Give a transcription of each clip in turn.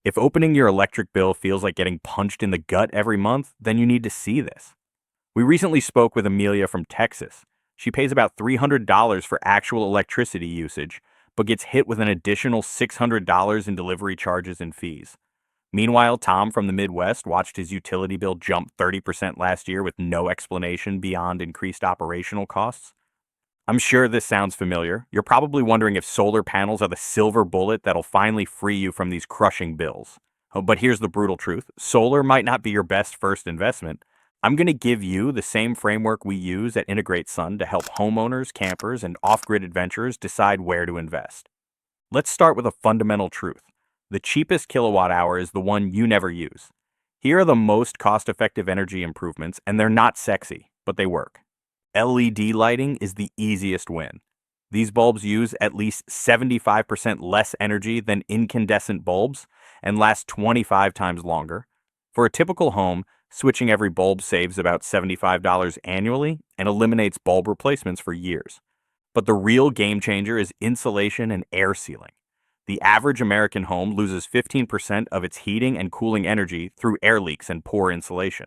If opening your electric bill feels like getting punched in the gut every month, then you need to see this. We recently spoke with Amelia from Texas. She pays about $300 for actual electricity usage, but gets hit with an additional $600 in delivery charges and fees. Meanwhile, Tom from the Midwest watched his utility bill jump 30% last year with no explanation beyond increased operational costs. I'm sure this sounds familiar. You're probably wondering if solar panels are the silver bullet that'll finally free you from these crushing bills. Oh, but here's the brutal truth. Solar might not be your best first investment. I'm going to give you the same framework we use at IntegrateSun to help homeowners, campers, and off-grid adventurers decide where to invest. Let's start with a fundamental truth. The cheapest kilowatt hour is the one you never use. Here are the most cost-effective energy improvements, and they're not sexy, but they work. LED lighting is the easiest win. These bulbs use at least 75% less energy than incandescent bulbs and last 25 times longer. For a typical home, switching every bulb saves about $75 annually and eliminates bulb replacements for years. But the real game changer is insulation and air sealing. The average American home loses 15% of its heating and cooling energy through air leaks and poor insulation.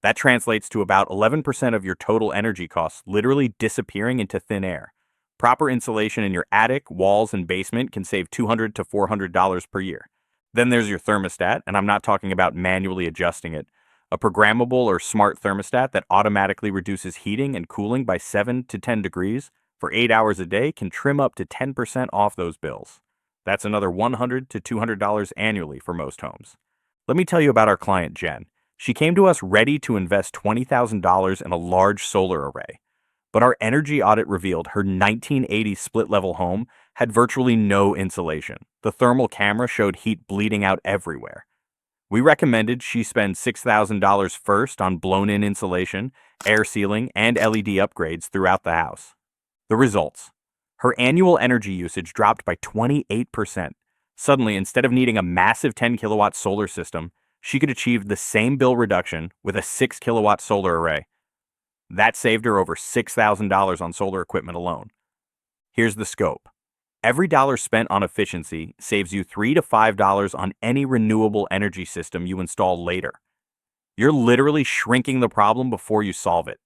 That translates to about 11% of your total energy costs literally disappearing into thin air. Proper insulation in your attic, walls, and basement can save $200 to $400 per year. Then there's your thermostat, and I'm not talking about manually adjusting it. A programmable or smart thermostat that automatically reduces heating and cooling by 7 to 10 degrees for 8 hours a day can trim up to 10% off those bills. That's another $100 to $200 annually for most homes. Let me tell you about our client, Jen. She came to us ready to invest $20,000 in a large solar array. But our energy audit revealed her 1980 split-level home had virtually no insulation. The thermal camera showed heat bleeding out everywhere. We recommended she spend $6,000 first on blown-in insulation, air sealing, and LED upgrades throughout the house. The results: her annual energy usage dropped by 28%. Suddenly, instead of needing a massive 10-kilowatt solar system, she could achieve the same bill reduction with a 6-kilowatt solar array. That saved her over $6,000 on solar equipment alone. Here's the scope. Every dollar spent on efficiency saves you $3 to $5 on any renewable energy system you install later. You're literally shrinking the problem before you solve it.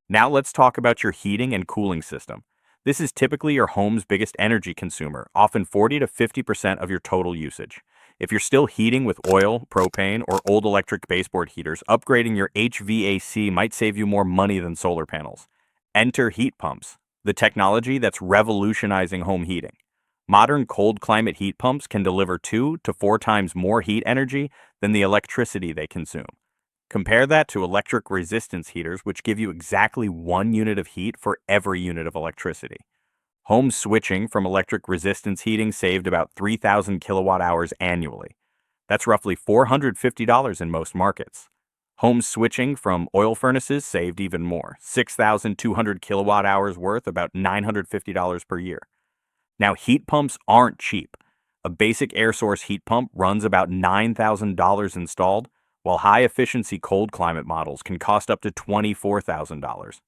Now let's talk about your heating and cooling system. This is typically your home's biggest energy consumer, often 40 to 50% of your total usage. If you're still heating with oil, propane, or old electric baseboard heaters, upgrading your HVAC might save you more money than solar panels. Enter heat pumps, the technology that's revolutionizing home heating. Modern cold climate heat pumps can deliver 2 to 4 times more heat energy than the electricity they consume. Compare that to electric resistance heaters, which give you exactly 1 unit of heat for every unit of electricity. Home switching from electric resistance heating saved about 3,000 kilowatt hours annually. That's roughly $450 in most markets. Home switching from oil furnaces saved even more, 6,200 kilowatt hours worth, about $950 per year. Now, heat pumps aren't cheap. A basic air source heat pump runs about $9,000 installed, while high-efficiency cold climate models can cost up to $24,000.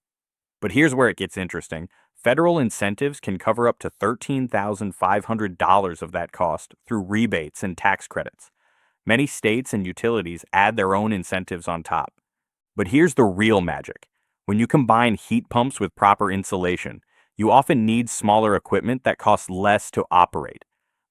But here's where it gets interesting. Federal incentives can cover up to $13,500 of that cost through rebates and tax credits. Many states and utilities add their own incentives on top. But here's the real magic. When you combine heat pumps with proper insulation, you often need smaller equipment that costs less to operate.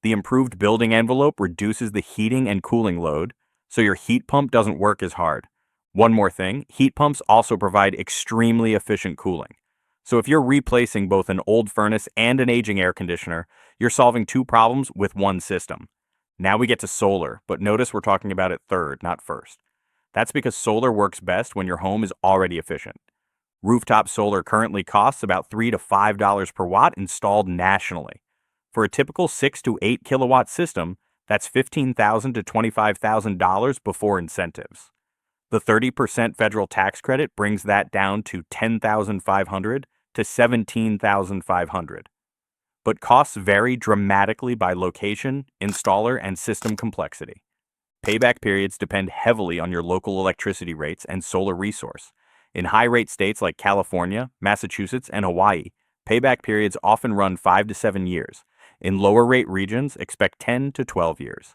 The improved building envelope reduces the heating and cooling load, so your heat pump doesn't work as hard. One more thing, heat pumps also provide extremely efficient cooling. So if you're replacing both an old furnace and an aging air conditioner, you're solving 2 problems with 1 system. Now we get to solar, but notice we're talking about it third, not first. That's because solar works best when your home is already efficient. Rooftop solar currently costs about $3 to $5 per watt installed nationally. For a typical 6 to 8 kilowatt system, that's $15,000 to $25,000 before incentives. The 30% federal tax credit brings that down to $10,500 to $17,500. But costs vary dramatically by location, installer, and system complexity. Payback periods depend heavily on your local electricity rates and solar resource. In high-rate states like California, Massachusetts, and Hawaii, payback periods often run 5 to 7 years. In lower-rate regions, expect 10 to 12 years.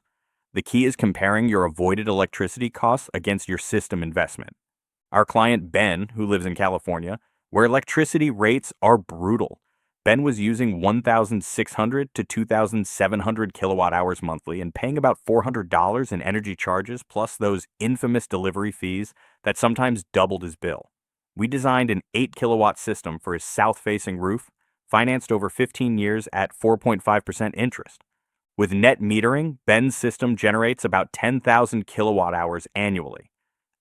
The key is comparing your avoided electricity costs against your system investment. Our client Ben, who lives in California, where electricity rates are brutal. Ben was using 1,600 to 2,700 kilowatt hours monthly and paying about $400 in energy charges plus those infamous delivery fees that sometimes doubled his bill. We designed an 8 kilowatt system for his south-facing roof, financed over 15 years at 4.5% interest. With net metering, Ben's system generates about 10,000 kilowatt hours annually.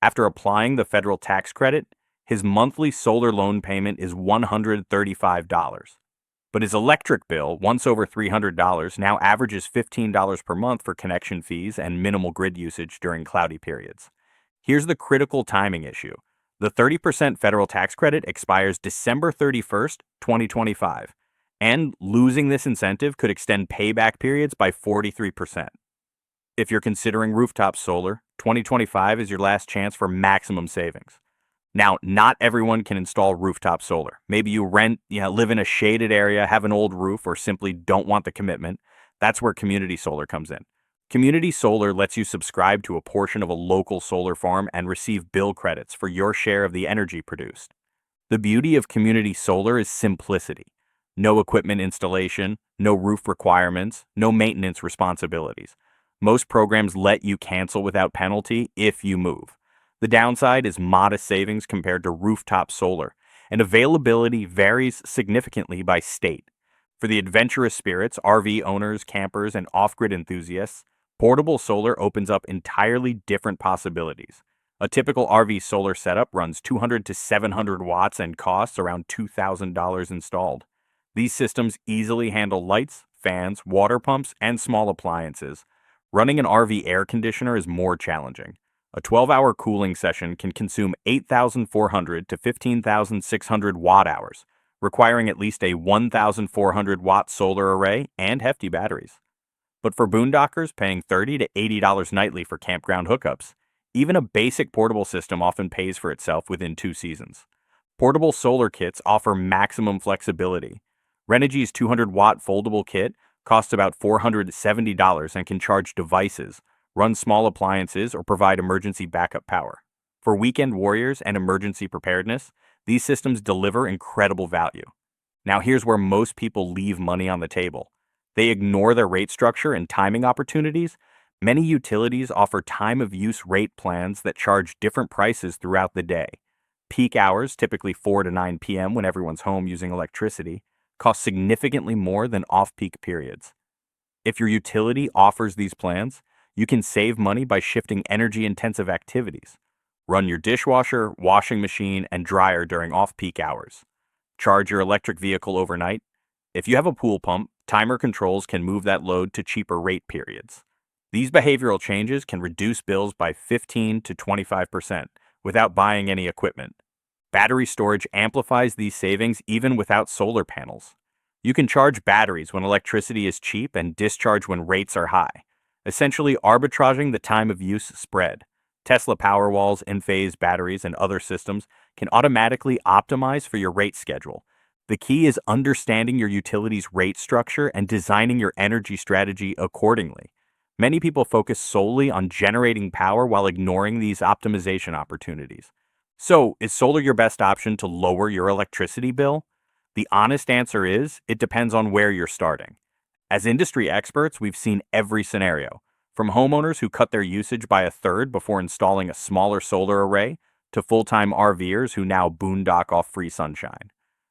After applying the federal tax credit, his monthly solar loan payment is $135. But his electric bill, once over $300, now averages $15 per month for connection fees and minimal grid usage during cloudy periods. Here's the critical timing issue. The 30% federal tax credit expires December 31st, 2025, and losing this incentive could extend payback periods by 43%. If you're considering rooftop solar, 2025 is your last chance for maximum savings. Now, not everyone can install rooftop solar. Maybe you rent, live in a shaded area, have an old roof, or simply don't want the commitment. That's where community solar comes in. Community solar lets you subscribe to a portion of a local solar farm and receive bill credits for your share of the energy produced. The beauty of community solar is simplicity. No equipment installation, no roof requirements, no maintenance responsibilities. Most programs let you cancel without penalty if you move. The downside is modest savings compared to rooftop solar, and availability varies significantly by state. For the adventurous spirits, RV owners, campers, and off-grid enthusiasts, portable solar opens up entirely different possibilities. A typical RV solar setup runs 200 to 700 watts and costs around $2,000 installed. These systems easily handle lights, fans, water pumps, and small appliances. Running an RV air conditioner is more challenging. A 12-hour cooling session can consume 8,400 to 15,600 watt-hours, requiring at least a 1,400-watt solar array and hefty batteries. But for boondockers paying $30 to $80 nightly for campground hookups, even a basic portable system often pays for itself within 2 seasons. Portable solar kits offer maximum flexibility. Renogy's 200-watt foldable kit costs about $470 and can charge devices, run small appliances, or provide emergency backup power. For weekend warriors and emergency preparedness, these systems deliver incredible value. Now here's where most people leave money on the table. They ignore their rate structure and timing opportunities. Many utilities offer time-of-use rate plans that charge different prices throughout the day. Peak hours, typically 4 to 9 p.m. when everyone's home using electricity, cost significantly more than off-peak periods. If your utility offers these plans, you can save money by shifting energy-intensive activities. Run your dishwasher, washing machine, and dryer during off-peak hours. Charge your electric vehicle overnight. If you have a pool pump, timer controls can move that load to cheaper rate periods. These behavioral changes can reduce bills by 15 to 25% without buying any equipment. Battery storage amplifies these savings even without solar panels. You can charge batteries when electricity is cheap and discharge when rates are high, essentially arbitraging the time of use spread. Tesla Powerwalls, Enphase batteries, and other systems can automatically optimize for your rate schedule. The key is understanding your utility's rate structure and designing your energy strategy accordingly. Many people focus solely on generating power while ignoring these optimization opportunities. So, is solar your best option to lower your electricity bill? The honest answer is, it depends on where you're starting. As industry experts, we've seen every scenario, from homeowners who cut their usage by a third before installing a smaller solar array, to full-time RVers who now boondock off free sunshine.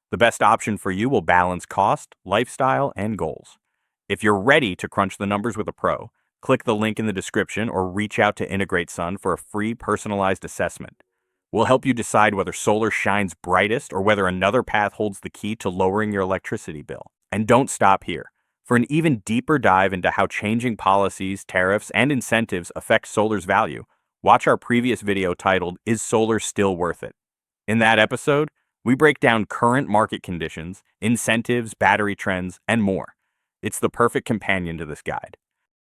The best option for you will balance cost, lifestyle, and goals. If you're ready to crunch the numbers with a pro, click the link in the description or reach out to IntegrateSun for a free personalized assessment. We'll help you decide whether solar shines brightest or whether another path holds the key to lowering your electricity bill. And don't stop here. For an even deeper dive into how changing policies, tariffs, and incentives affect solar's value, watch our previous video titled, "Is Solar Still Worth It?" In that episode, we break down current market conditions, incentives, battery trends, and more. It's the perfect companion to this guide.